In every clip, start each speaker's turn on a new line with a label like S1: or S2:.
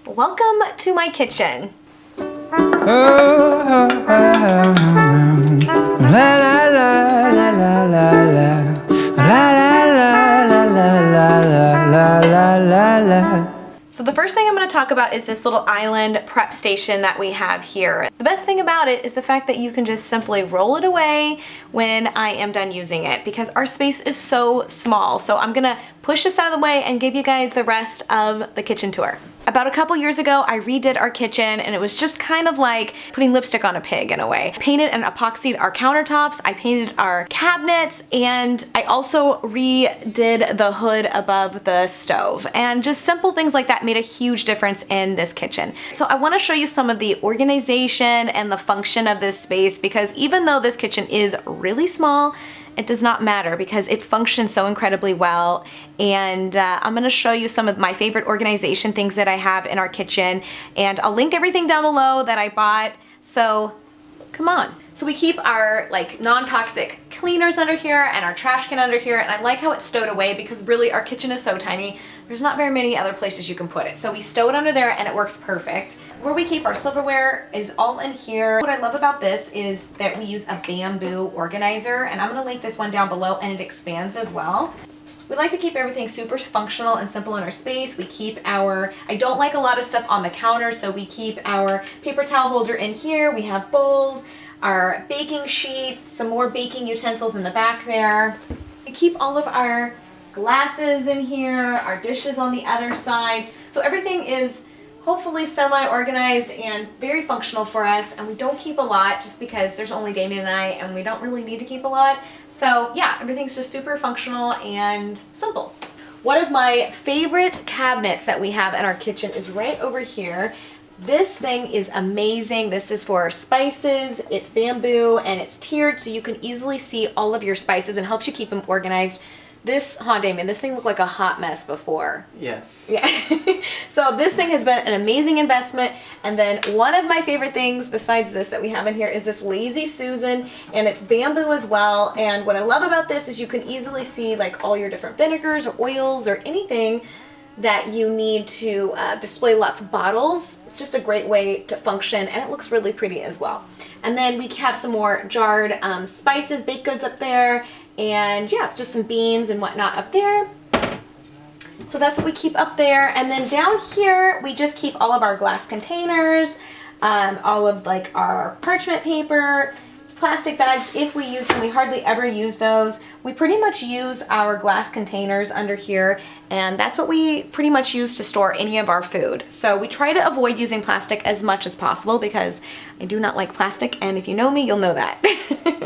S1: welcome to my kitchen. So the first thing I'm going to talk about is this little island prep station that we have here. The best thing about it is the fact that you can just simply roll it away when I am done using it because our space is so small. So I'm going to push this out of the way and give you guys the rest of the kitchen tour. About a couple years ago, I redid our kitchen and it was just kind of like putting lipstick on a pig in a way. I painted and epoxied our countertops, I painted our cabinets, and I also redid the hood above the stove. And just simple things like that made a huge difference in this kitchen. So I want to show you some of the organization and the function of this space because even though this kitchen is really small, it does not matter because it functions so incredibly well. And I'm going to show you some of my favorite organization things that I have in our kitchen, and I'll link everything down below that I bought. So come on. So we keep our like non-toxic cleaners under here and our trash can under here, and I like how it's stowed away because really our kitchen is so tiny. There's not very many other places you can put it. So we stow it under there and it works perfect. Where we keep our silverware is all in here. What I love about this is that we use a bamboo organizer, and I'm gonna link this one down below, and it expands as well. We like to keep everything super functional and simple in our space. We keep our, I don't like a lot of stuff on the counter, so we keep our paper towel holder in here. We have bowls, our baking sheets, some more baking utensils in the back there. We keep all of our glasses in here, our dishes on the other side. So everything is hopefully semi-organized and very functional for us, and we don't keep a lot just because there's only Damien and I and we don't really need to keep a lot. So yeah, everything's just super functional and simple. One of my favorite cabinets that we have in our kitchen is right over here. This thing is amazing. This is for spices. It's bamboo and it's tiered so you can easily see all of your spices and helps you keep them organized. This, Damien, this thing looked like a hot mess before.
S2: Yes.
S1: Yeah. So this thing has been an amazing investment. And then one of my favorite things besides this that we have in here is this Lazy Susan, and it's bamboo as well. And what I love about this is you can easily see like all your different vinegars or oils or anything that you need to display lots of bottles. It's just a great way to function, and it looks really pretty as well. And then we have some more jarred spices, baked goods up there, and yeah, just some beans and whatnot up there. So that's what we keep up there. And then down here, we just keep all of our glass containers, all of like our parchment paper, plastic bags. If we use them, we hardly ever use those. We pretty much use our glass containers under here, and that's what we pretty much use to store any of our food. So we try to avoid using plastic as much as possible because I do not like plastic, and if you know me, you'll know that.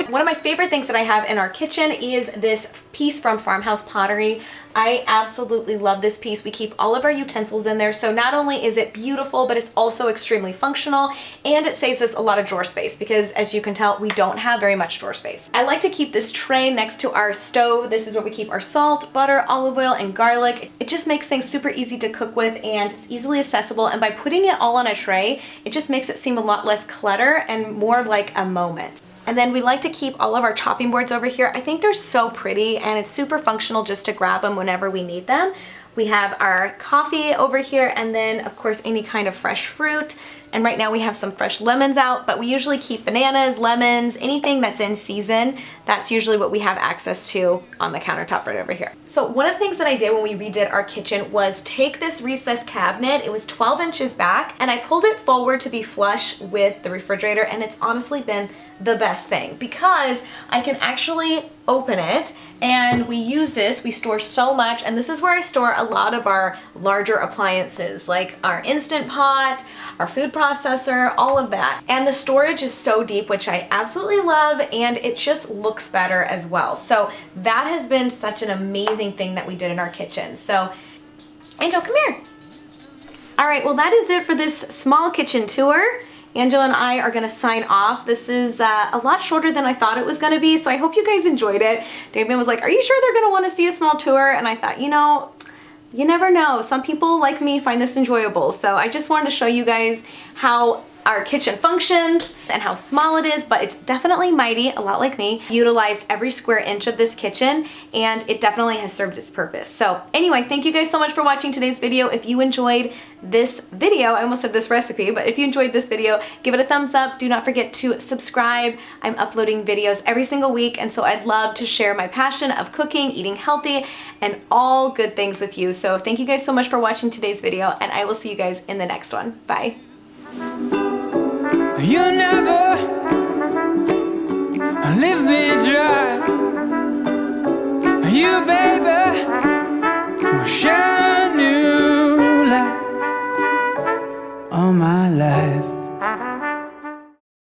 S1: One of my favorite things that I have in our kitchen is this piece from Farmhouse Pottery. I absolutely love this piece. We keep all of our utensils in there, so not only is it beautiful, but it's also extremely functional, and it saves us a lot of drawer space because, as you can tell, we don't have very much drawer space. I like to keep this tray next to our stove. This is where we keep our salt, butter, olive oil, and garlic. It just makes things super easy to cook with, and it's easily accessible, and by putting it all on a tray, it just makes it seem a lot less clutter and more like a moment. And then we like to keep all of our chopping boards over here. I think they're so pretty, and it's super functional just to grab them whenever we need them. We have our coffee over here, and then of course any kind of fresh fruit. And right now we have some fresh lemons out, but we usually keep bananas, lemons, anything that's in season. That's usually what we have access to on the countertop right over here. So one of the things that I did when we redid our kitchen was take this recessed cabinet, it was 12 inches back, and I pulled it forward to be flush with the refrigerator, and it's honestly been the best thing because I can actually open it, and we use this, we store so much, and this is where I store a lot of our larger appliances like our Instant Pot, our food processor, all of that. And the storage is so deep, which I absolutely love, and it just looks better as well. So that has been such an amazing thing that we did in our kitchen. So Angel, come here. All right, well that is it for this small kitchen tour. Angela and I are gonna sign off. This is a lot shorter than I thought it was gonna be, so I hope you guys enjoyed it. Damien was like, are you sure they're gonna wanna see a small tour? And I thought, you know, you never know. Some people like me find this enjoyable. So I just wanted to show you guys how our kitchen functions and how small it is, but it's definitely mighty, a lot like me. Utilized every square inch of this kitchen, and it definitely has served its purpose. So anyway, thank you guys so much for watching today's video. If you enjoyed this video, I almost said this recipe, but if you enjoyed this video, give it a thumbs up. Do not forget to subscribe. I'm uploading videos every single week, and so I'd love to share my passion of cooking, eating healthy, and all good things with you. So thank you guys so much for watching today's video, and I will see you guys in the next one. Bye.
S2: You never leave me dry. You better